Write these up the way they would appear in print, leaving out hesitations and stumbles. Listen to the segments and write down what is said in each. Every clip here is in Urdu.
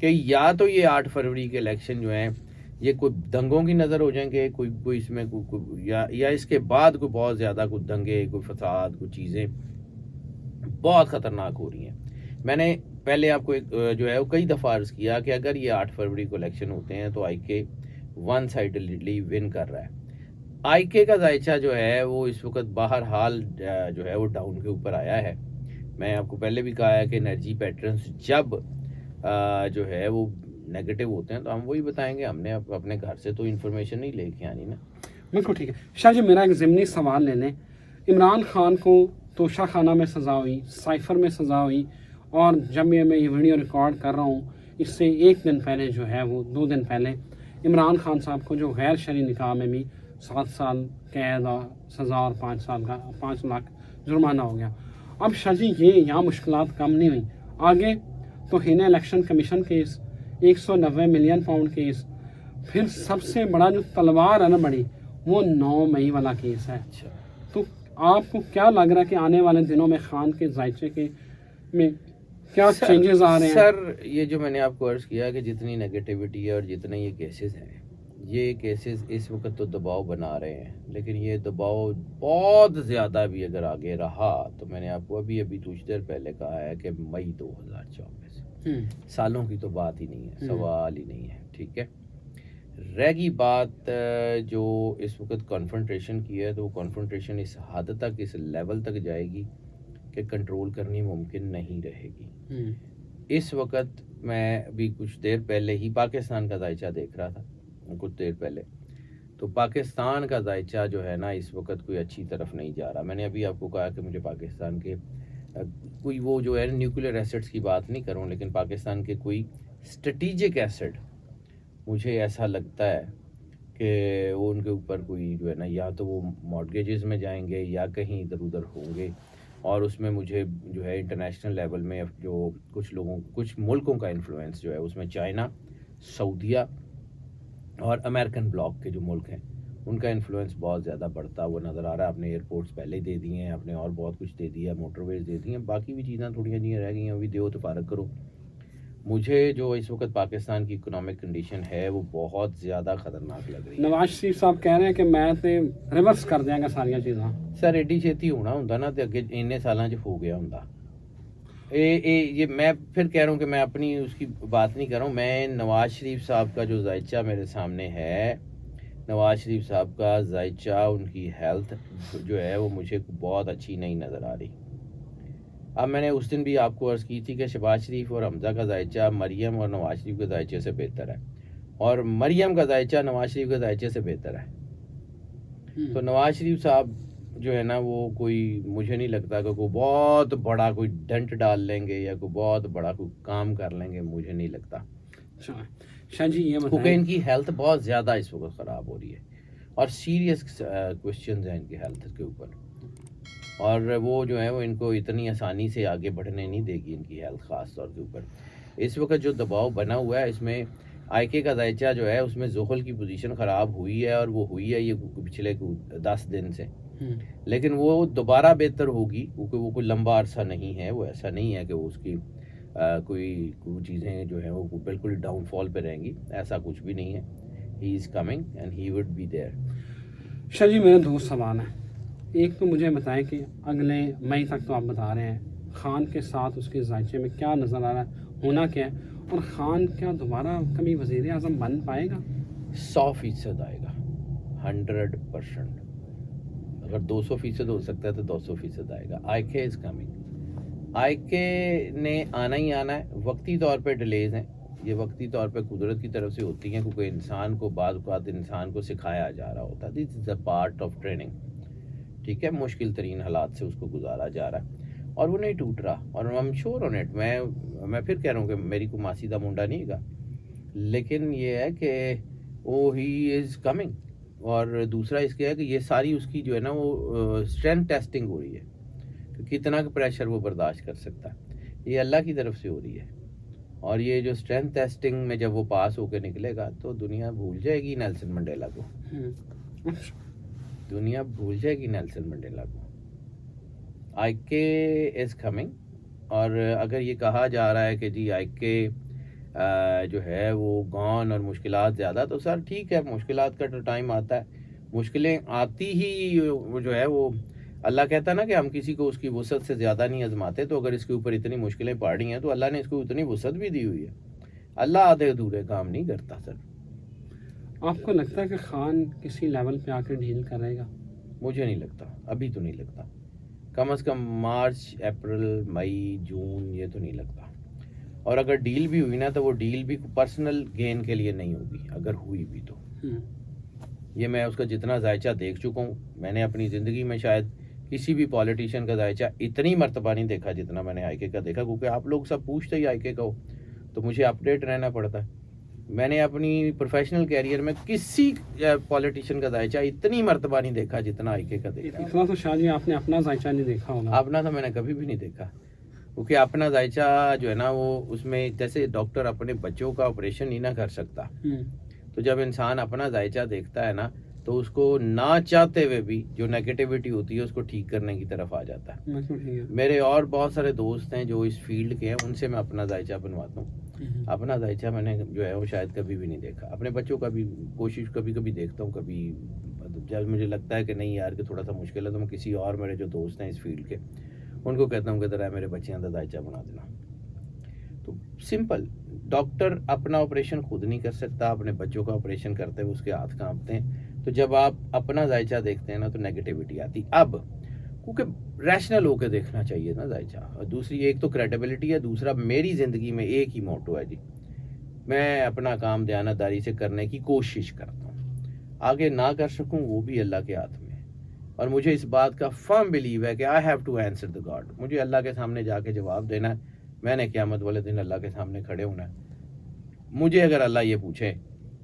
کہ یا تو یہ 8 فروری کے الیکشن جو ہیں یہ کوئی دنگوں کی نظر ہو جائیں گے، کوئی اس میں یا اس کے بعد کوئی بہت زیادہ کوئی دنگے، کوئی فساد، کوئی چیزیں بہت خطرناک ہو رہی ہیں. میں نے پہلے آپ کو جو ہے وہ کئی دفعہ عرض کیا کہ اگر یہ 8 فروری کو الیکشن ہوتے ہیں تو آئی کے ون سائڈلی ون کر رہا ہے. آئی کے کا ذائچہ جو ہے وہ اس وقت بہرحال جو ہے وہ ڈاؤن کے اوپر آیا ہے. میں آپ کو پہلے بھی کہا ہے کہ انرجی پیٹرنز جب جو ہے وہ نیگیٹو ہوتے ہیں تو ہم وہی بتائیں گے. ہم نے اپنے گھر سے تو انفارمیشن نہیں لے کے آنی نا. بالکل ٹھیک ہے. شاہ جی میرا ایک ضمنی سوال لے لیں. عمران خان کو توشہ خانہ میں سزا ہوئی، سائفر میں سزا ہوئی، اور جب میں یہ ویڈیو ریکارڈ کر رہا ہوں اس سے ایک دن پہلے جو ہے وہ 2 دن پہلے عمران خان صاحب کو جو غیر شرعی نکاح میں بھی 7 سال قید اور سزا اور 5 لاکھ جرمانہ ہو گیا. اب شاہ جی یہ یہاں مشکلات کم نہیں ہوئیں، آگے توہین election commission case, 190 million pound case, پھر سب سے بڑا جو تلوار ہے نا بڑی وہ 9 مئی والا کیس ہے. تو آپ کو کیا لگ رہا ہے کہ آنے والے دنوں میں خان کے ذائچے کے میں کیا چینجز آ رہے ہیں؟ سر یہ جو میں نے آپ کو عرض کیا کہ جتنی نیگیٹیوٹی ہے اور جتنے یہ کیسز ہیں، یہ کیسز اس وقت تو دباؤ بنا رہے ہیں، لیکن یہ دباؤ بہت زیادہ بھی اگر آگے رہا تو میں نے آپ کو ابھی کچھ دیر پہلے کہا ہے کہ مئی 2024 سالوں کی تو بات ہی نہیں ہے، سوال ہی نہیں ہے. ٹھیک ہے. رہ گئی بات جو اس وقت کانفرنٹریشن کی ہے تو وہ کانفرنٹریشن اس حد تک، اس لیول تک جائے گی کہ کنٹرول کرنی ممکن نہیں رہے گی. اس وقت میں ابھی کچھ دیر پہلے ہی پاکستان کا ذائچہ دیکھ رہا تھا، کچھ دیر پہلے. تو پاکستان کا ذائچہ جو ہے نا اس وقت کوئی اچھی طرف نہیں جا رہا. میں نے ابھی آپ کو کہا کہ مجھے پاکستان کے کوئی وہ جو ہے نیوکلیر ایسٹس کی بات نہیں کروں، لیکن پاکستان کے کوئی اسٹریٹجک ایسٹ مجھے ایسا لگتا ہے کہ وہ ان کے اوپر کوئی جو ہے نا یا تو وہ مارگیجز میں جائیں گے یا کہیں ادھر ادھر ہوں گے. اور اس میں مجھے جو ہے انٹرنیشنل لیول میں جو کچھ ملکوں کا انفلوئنس جو ہے اس میں چائنا، سعودیہ اور امریکن بلاک کے جو ملک ہیں ان کا انفلوئنس بہت زیادہ بڑھتا ہوا نظر آ رہا ہے. آپ نے ایئرپورٹس پہلے دے دیے ہیں، آپ نے اور بہت کچھ دے دیا، موٹر ویز دے دی ہیں، باقی بھی چیزیں تھوڑیاں جی رہ گئی ہیں، ابھی دیو تو فارغ کرو. مجھے جو اس وقت پاکستان کی اکنامک کنڈیشن ہے وہ بہت زیادہ خطرناک لگ رہی ہے. نواز شریف صاحب کہہ رہے ہیں کہ میں تے ریورس کر دیاں گا ساری چیزاں. سر ایڈی چھیتی ہونا ہوں نا تو اگے اننے سالاں چ ہو گیا ہوں. یہ میں پھر کہہ رہا ہوں کہ میں اپنی اس کی بات نہیں کر رہا ہوں. میں نواز شریف صاحب کا جو ذائچہ میرے سامنے ہے، نواز شریف صاحب کا ذائچہ، ان کی ہیلتھ جو ہے وہ مجھے بہت اچھی نہیں نظر آ رہی. اب میں نے اس دن بھی آپ کو عرض کی تھی کہ شہباز شریف اور حمزہ کا ذائچہ مریم اور نواز شریف کے ذائچے سے بہتر ہے، اور مریم کا ذائچہ نواز شریف کے ذائچے سے بہتر ہے. تو نواز شریف صاحب جو ہے نا وہ کوئی، مجھے نہیں لگتا کہ کوئی بہت بڑا کوئی ڈنٹ ڈال لیں گے یا کوئی بہت بڑا کوئی کام کر لیں گے، مجھے نہیں لگتا. شاہ جی یہ کیونکہ ان کی ہیلتھ بہت زیادہ اس وقت خراب ہو رہی ہے اور سیریس کوشچنز ہیں ان کی ہیلتھ کے اوپر، اور وہ جو ہے وہ ان کو اتنی آسانی سے آگے بڑھنے نہیں دے گی ان کی ہیلتھ خاص طور کے اوپر. اس وقت جو دباؤ بنا ہوا ہے اس میں آئی کے کا ذائچہ جو ہے اس میں زحل کی پوزیشن خراب ہوئی ہے، اور وہ ہوئی ہے یہ پچھلے 10 دن سے، لیکن وہ دوبارہ بہتر ہوگی کیونکہ وہ کوئی لمبا عرصہ نہیں ہے. وہ ایسا نہیں ہے کہ وہ اس کی کوئی چیزیں جو ہیں وہ بالکل ڈاؤن فال پہ رہیں گی، ایسا کچھ بھی نہیں ہے. He is coming and he would be there. Shah ji میرے 2 سوال ہیں. ایک تو مجھے بتائیں کہ اگلے مئی تک تو آپ بتا رہے ہیں خان کے ساتھ اس کے ذائچے میں کیا نظر آ رہا ہے، ہونا کیا ہے، اور خان کیا دوبارہ کبھی وزیر اعظم بن پائے گا؟ 100% آئے گا، 100%. اگر 200% ہو سکتا ہے تو 200% آئے گا. آئی کے از کمنگ. آئی کے نے آنا ہی آنا ہے. وقتی طور پہ ڈیلیز ہیں، یہ وقتی طور پہ قدرت کی طرف سے ہوتی ہیں کیونکہ انسان کو بعض اوقات انسان کو سکھایا جا رہا ہوتا ہے. دس از اے پارٹ آف ٹریننگ. ٹھیک ہے، مشکل ترین حالات سے اس کو گزارا جا رہا ہے اور وہ نہیں ٹوٹ رہا. اور I am sure on it. میں پھر کہہ رہا ہوں کہ میری کو ماسیدہ منڈا نہیں گا، لیکن یہ ہے کہ وہ ہی از کمنگ. اور دوسرا اس کے ہے کہ یہ ساری اس کی جو ہے نا وہ اسٹرینتھ ٹیسٹنگ ہو رہی ہے کہ کتنا پریشر وہ برداشت کر سکتا ہے. یہ اللہ کی طرف سے ہو رہی ہے، اور یہ جو اسٹرینتھ ٹیسٹنگ میں جب وہ پاس ہو کے نکلے گا تو دنیا بھول جائے گی نیلسن منڈیلا کو. دنیا بھول جائے گی نیلسن منڈیلا کو. آئی کے از کمنگ. اور اگر یہ کہا جا رہا ہے کہ جی آئی کے جو ہے وہ گون اور مشکلات زیادہ، تو سر ٹھیک ہے، مشکلات کا تو ٹائم آتا ہے، مشکلیں آتی ہی وہ جو ہے وہ اللہ کہتا ہے نا کہ ہم کسی کو اس کی وسعت سے زیادہ نہیں آزماتے، تو اگر اس کے اوپر اتنی مشکلیں پڑ رہی ہیں تو اللہ نے اس کو اتنی وسعت بھی دی ہوئی ہے. اللہ آدھے ادھورے کام نہیں کرتا سر. آپ کو لگتا ہے کہ خان کسی لیول پہ آ کے ڈھیل کرے گا؟ مجھے نہیں لگتا، ابھی تو نہیں لگتا، کم از کم مارچ اپریل مئی جون یہ تو نہیں لگتا. اور اگر ڈیل بھی ہوئی نا تو وہ ڈیل بھی پرسنل گین کے لیے نہیں ہوگی، اگر ہوئی بھی تو. یہ میں اس کا جتنا ذائچہ دیکھ چکا ہوں، میں نے اپنی زندگی میں شاید کسی بھی پولیٹیشین کا ذائچہ اتنی مرتبہ نہیں دیکھا جتنا میں نے آئی کے کا دیکھا، کیونکہ آپ لوگ سب پوچھتے ہی آئی کے کا ہو تو مجھے اپڈیٹ رہنا پڑتا ہے. میں نے اپنی پروفیشنل کیریئر میں کسی پولیٹیشین کا ذائچہ اتنی مرتبہ نہیں دیکھا جتنا آئی کے کا دیکھا. اتنا تو شاہ جی آپ نے اپنا ذائچہ نہیں دیکھا ہوگا. اپنا تو میں نے کبھی بھی نہیں دیکھا، کیونکہ اپنا ذائچہ جو ہے نا وہ اس میں جیسے ڈاکٹر اپنے بچوں کا آپریشن نہیں نہ کر سکتا، تو جب انسان اپنا ذائچہ دیکھتا ہے نا تو اس کو نہ چاہتے ہوئے بھی جو نیگیٹیوٹی ہوتی ہے اس کو ٹھیک کرنے کی طرف آ جاتا ہے. میرے اور بہت سارے دوست ہیں جو اس فیلڈ کے ہیں، ان سے میں اپنا ذائچہ بنواتا ہوں. اپنا ذائچہ میں نے جو ہے وہ شاید کبھی بھی نہیں دیکھا. اپنے بچوں کا بھی کوشش کبھی کبھی دیکھتا ہوں، کبھی جب مجھے لگتا ہے کہ نہیں یار کہ تھوڑا سا مشکل ہے تو میں کسی اور میرے جو دوست ہیں اس فیلڈ کے ان کو کہتا ہوں کہ ذرا میرے بچے کا ذائچہ بنا دینا. تو سمپل، ڈاکٹر اپنا آپریشن خود نہیں کر سکتا، اپنے بچوں کا آپریشن کرتے ہوئے اس کے ہاتھ کانپتے ہیں. تو جب آپ اپنا ذائچہ دیکھتے ہیں نا تو نیگیٹیوٹی آتی. اب کیونکہ ریشنل ہو کے دیکھنا چاہیے نا ذائچہ. اور دوسری ایک تو کریڈیبلٹی ہے، دوسرا میری زندگی میں ایک ہی موٹو ہے جی، میں اپنا کام دیانتداری سے کرنے کی کوشش کرتا ہوں. آگے نہ کر سکوں وہ بھی اللہ کے ہاتھ میں ہے. اور مجھے اس بات کا فرم بلیو ہے کہ I have to answer the God. مجھے اللہ کے سامنے جا کے جواب دینا ہے. میں نے قیامت والے دن اللہ کے سامنے کھڑے ہونا ہے. مجھے اگر اللہ یہ پوچھے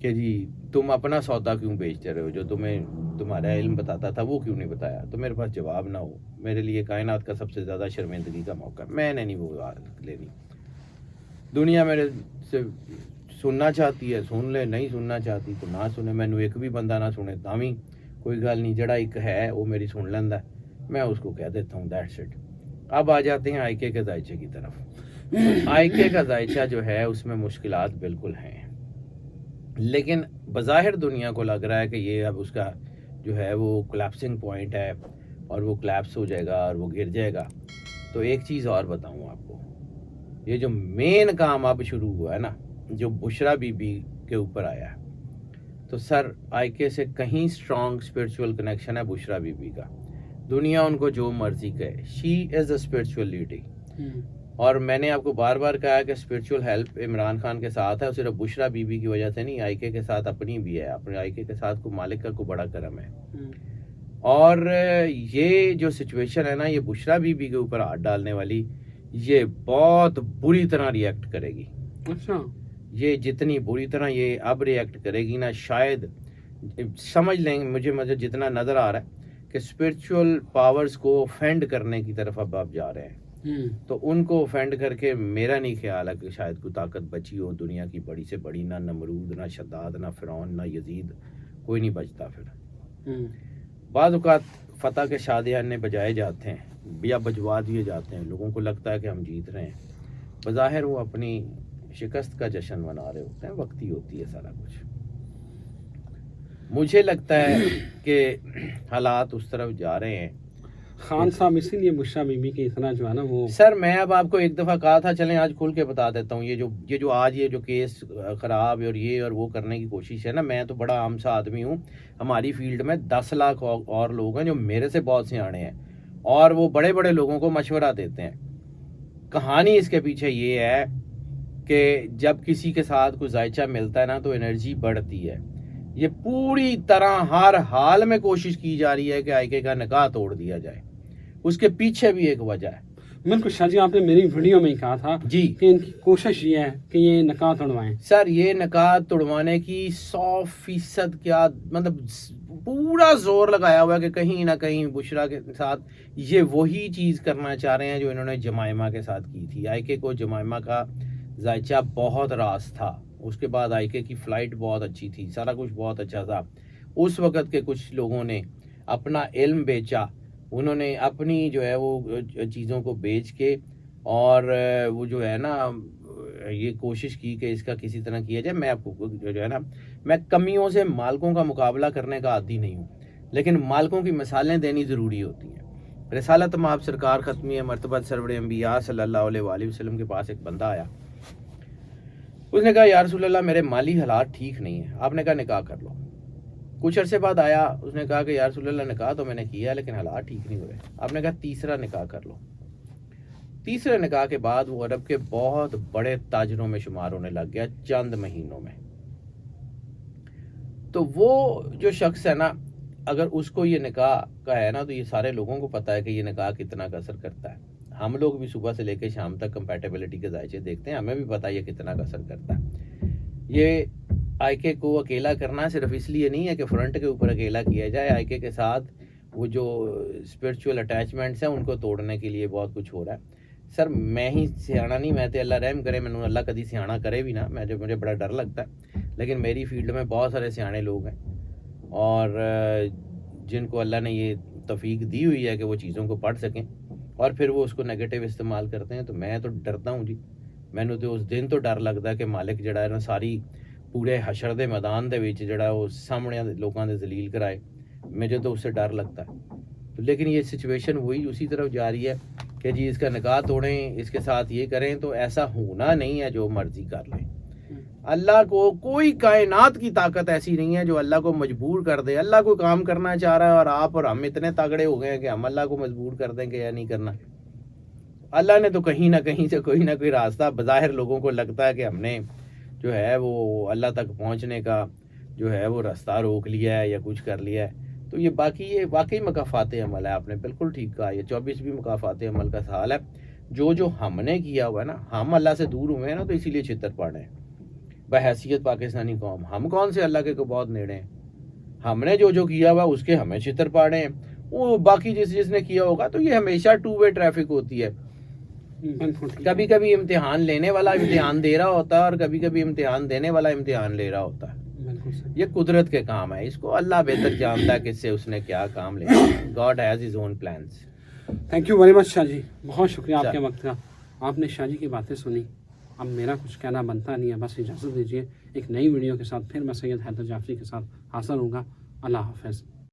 کہ جی تم اپنا سودا کیوں بیچتے رہے ہو، جو تمہارا علم بتاتا تھا وہ کیوں نہیں بتایا، تو میرے پاس جواب نہ ہو، میرے لیے کائنات کا سب سے زیادہ شرمندگی کا موقع ہے. میں نے نہیں وہ لینی. دنیا میرے سے سننا چاہتی ہے سن لے، نہیں سننا چاہتی تو نہ سنے. مینو ایک بھی بندہ نہ سنے تاوی کوئی گل نہیں، جڑا ایک ہے وہ میری سن لینا ہے، میں اس کو کہہ دیتا ہوں دیٹس اٹ. اب آ جاتے ہیں آئی کے ذائچے کی طرف. آئی کے کا ذائچہ جو ہے اس میں مشکلات بالکل ہیں، لیکن بظاہر دنیا کو لگ رہا ہے کہ یہ اب اس کا جو ہے وہ کلیپسنگ پوائنٹ ہے اور وہ کلیپس ہو جائے گا اور وہ گر جائے گا. تو ایک چیز اور بتاؤں آپ کو، یہ جو مین کام اب شروع ہوا ہے نا، جو بشرا بی بی کے اوپر آیا ہے، تو سر آئی کے سے کہیں اسٹرانگ اسپرچول کنیکشن ہے بشرا بی بی کا. دنیا ان کو جو مرضی کہے، شی از اے اسپرچول لیڈی. اور میں نے آپ کو بار بار کہا کہ اسپرچول ہیلپ عمران خان کے ساتھ ہے، صرف بشرا بی بی کی وجہ سے نہیں، آئی کے ساتھ اپنی بھی ہے. اپنے آئی کے ساتھ کو مالک کا کو بڑا کرم ہے. اور یہ جو سچویشن ہے نا، یہ بشرا بی بی کے اوپر ہاتھ ڈالنے والی، یہ بہت بری طرح ریئیکٹ کرے گی. اچھا، یہ جتنی بری طرح یہ اب ریئیکٹ کرے گی نا، شاید سمجھ لیں گے، مجھے جتنا نظر آ رہا ہے کہ اسپرچول پاورز کو فینڈ کرنے کی طرف اب آپ جا رہے ہیں. تو ان کو فینڈ کر کے میرا نہیں خیال ہے کہ شاید کوئی طاقت بچی ہو دنیا کی بڑی سے بڑی. نہ نمرود، نہ شداد، نہ فرعون، نہ یزید، کوئی نہیں بچتا. پھر بعض اوقات فتح کے شادیانے بجائے جاتے ہیں یا بجوا دیے جاتے ہیں، لوگوں کو لگتا ہے کہ ہم جیت رہے ہیں، بظاہر وہ اپنی شکست کا جشن منا رہے ہوتے ہیں. وقتی ہوتی ہے سارا کچھ. مجھے لگتا ہے کہ حالات اس طرف جا رہے ہیں. خان صاحب اسی لیے بشرا بی بی کے اتنا جو ہے نا وہ، سر میں اب آپ کو ایک دفعہ کہا تھا، چلیں آج کھل کے بتا دیتا ہوں. یہ جو آج یہ جو کیس خراب اور یہ اور وہ کرنے کی کوشش ہے نا، میں تو بڑا عام سا آدمی ہوں. ہماری فیلڈ میں 10 لاکھ اور لوگ ہیں جو میرے سے بہت سیانے ہیں اور وہ بڑے بڑے لوگوں کو مشورہ دیتے ہیں. کہانی اس کے پیچھے یہ ہے کہ جب کسی کے ساتھ کوئی ذائچہ ملتا ہے نا تو انرجی بڑھتی ہے. یہ پوری طرح ہر حال میں کوشش کی جا رہی ہے کہ آئی کے کا نکاح توڑ دیا جائے. اس کے پیچھے بھی ایک وجہ ہے. بالکل شاہ جی، آپ نے میری ویڈیو میں ہی کہا تھا جی کہ ان کی کوشش یہ ہے کہ یہ نکاح توڑوائیں. سر یہ نکاح توڑوانے کی 100% کیا مطلب پورا زور لگایا ہوا ہے کہ کہیں نہ کہیں بشرا کے ساتھ یہ وہی چیز کرنا چاہ رہے ہیں جو انہوں نے جمائمہ کے ساتھ کی تھی. آئی کے کو جمائمہ کا ذائچہ بہت راس تھا. اس کے بعد آئی کے کی فلائٹ بہت اچھی تھی، سارا کچھ بہت اچھا تھا. اس وقت کے کچھ لوگوں نے اپنا علم بیچا، انہوں نے اپنی جو ہے وہ چیزوں کو بیچ کے اور وہ جو ہے نا یہ کوشش کی کہ اس کا کسی طرح کیا جائے. میں آپ کو جو ہے نا، میں کمیوں سے مالکوں کا مقابلہ کرنے کا عادی نہیں ہوں، لیکن مالکوں کی مثالیں دینی ضروری ہوتی ہیں. رسالت مآب سرکار ختمی مرتبہ سرور انبیاء صلی اللہ علیہ وآلہ وسلم کے پاس ایک بندہ آیا. اس نے کہا یا رسول اللہ میرے مالی حالات ٹھیک نہیں ہیں. آپ نے کہا نکاح کر لو. کچھ عرصے بعد آیا، اس نے کہا کہ یا رسول اللہ نکاح تو میں نے کیا لیکن حالات ٹھیک نہیں ہو رہے. آپ نے کہا تیسرا نکاح کر لو. تیسرے نکاح کے بعد وہ عرب کے بہت بڑے تاجروں میں شمار ہونے لگ گیا چند مہینوں میں. تو وہ جو شخص ہے نا، اگر اس کو یہ نکاح کا ہے نا، تو یہ سارے لوگوں کو پتا ہے کہ یہ نکاح کتنا کا اثر کرتا ہے. ہم لوگ بھی صبح سے لے کے شام تک کمپیٹیبلٹی کے ذائچے دیکھتے ہیں، ہمیں بھی پتا ہے یہ کتنا کا اثر کرتا ہے. یہ آئکے کو اکیلا کرنا صرف اس لیے نہیں ہے کہ فرنٹ کے اوپر اکیلا کیا جائے. آئکے کے ساتھ وہ جو اسپرچول اٹیچمنٹس ہیں ان کو توڑنے کے لیے بہت کچھ ہو رہا ہے. سر میں ہی سیاح نہیں، میں تے اللہ رحم کرے، میں اللہ کدی سیاح کرے بھی نا، مجھے بڑا ڈر لگتا ہے. لیکن میری فیلڈ میں بہت سارے سیانے لوگ ہیں اور جن کو اللہ نے یہ توفیق دی ہوئی ہے کہ وہ چیزوں کو پڑھ سکیں اور پھر وہ اس کو نیگیٹو استعمال کرتے ہیں. تو میں تو ڈرتا ہوں جی. مینوں تو اس دن تو ڈر لگتا کہ مالک جڑا ہے نا ساری پورے حشر دے میدان دے وچ جڑا وہ سامنے لوکاں دے ذلیل کرائے. مجھے تو اس سے ڈر لگتا ہے. لیکن یہ سچویشن وہی اسی طرف جا رہی ہے کہ جی اس کا نکاح توڑیں، اس کے ساتھ یہ کریں. تو ایسا ہونا نہیں ہے، جو مرضی کر لیں. اللہ کو کوئی کائنات کی طاقت ایسی نہیں ہے جو اللہ کو مجبور کر دے. اللہ کوئی کام کرنا چاہ رہا ہے اور آپ اور ہم اتنے تگڑے ہو گئے ہیں کہ ہم اللہ کو مجبور کر دیں کہ یا نہیں کرنا. اللہ نے تو کہیں نہ کہیں سے کوئی نہ کوئی راستہ، بظاہر لوگوں کو لگتا ہے کہ ہم نے جو ہے وہ اللہ تک پہنچنے کا جو ہے وہ راستہ روک لیا ہے یا کچھ کر لیا ہے. تو یہ واقعی مکافات عمل ہے. آپ نے بالکل ٹھیک کہا، یہ 24 مکافات عمل کا سوال ہے. جو ہم نے کیا ہوا ہے نا، ہم اللہ سے دور ہوئے ہیں نا، تو اسی لیے چھتر پڑ رہے ہیں بحیثیت پاکستانی قوم. ہم کون سے اللہ کے کو بہت نیڑے ہیں. ہم نے جو کیا ہوا اس کے ہمیں چھتر پاڑے ہیں. وہ باقی جس نے کیا ہوگا. تو یہ ہمیشہ ٹو وے ٹریفک ہوتی ہے. کبھی کبھی امتحان لینے والا امتحان دے رہا ہوتا ہے اور کبھی کبھی امتحان دینے والا امتحان لے رہا ہوتا ہے. یہ قدرت کے کام ہے. اس کو اللہ بہتر جانتا ہے کس سے اس نے کیا کام لیا. God has his own plans. Thank you very much Shah ji, بہت شکریہ آپ کے وقت کا. آپ نے شاہ جی کی باتیں سنی. اب میرا کچھ کہنا بنتا نہیں ہے، بس اجازت دیجیے. ایک نئی ویڈیو کے ساتھ پھر میں سید حیدر جعفری کے ساتھ حاضر ہوں گا. اللہ حافظ.